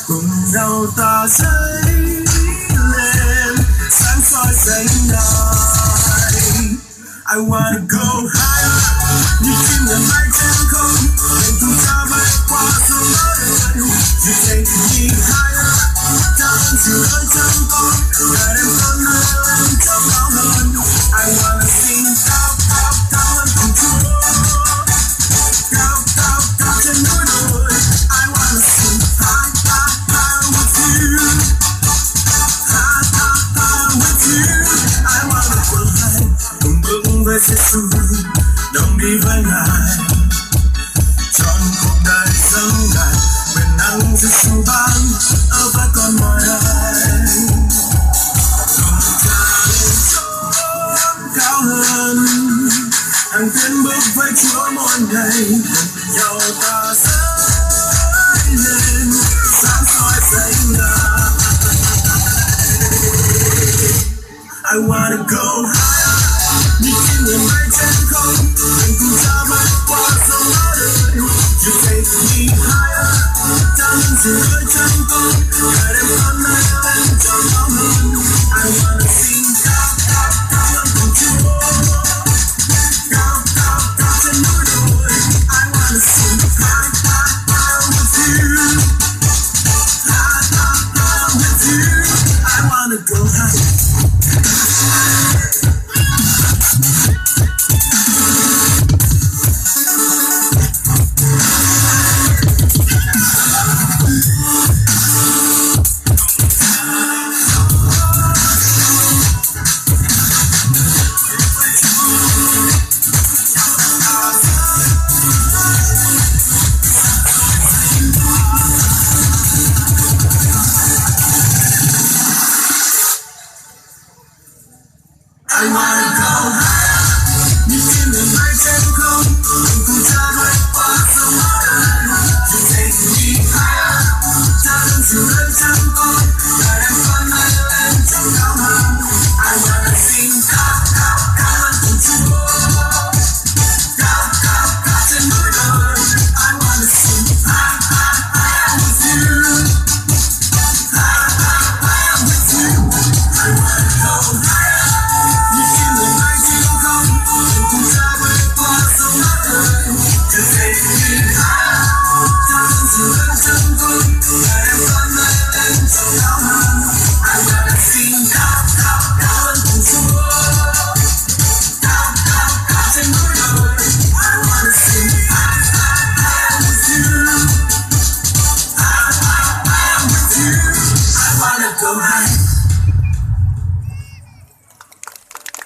cùng nhau ta dấy lên sáng soi dậy ngời. I wanna go higher, như chim ngàn mây trên không, mình cùng ta bay qua sông lớn. You take me higher, ta lên chiều ơi chẳng con, để đêm con mưa lên trong máu hơn. I wanna sing cao cao cao hơn cùng Chúa, cao cao cao trên núi đồi. I wanna sing high high high with you, high high high with you. I wanna go high, cùng bước với Giêsu, đồng đi với Ngài, trọn cuộc đời dâng Ngài, quyền năng Giêsu ban ở với con mọi ai. Cùng ta lên chốn cao hơn, hàng tiến bước với Chúa mỗi ngày, cùng nhau ta dấy lên sáng soi dậy ngời. I wanna go higher, như chim ngàn mây trên không, mình cùng ta bay qua sông lớn. You take me higher, ta lên chiều ơi chẳng con, để đêm con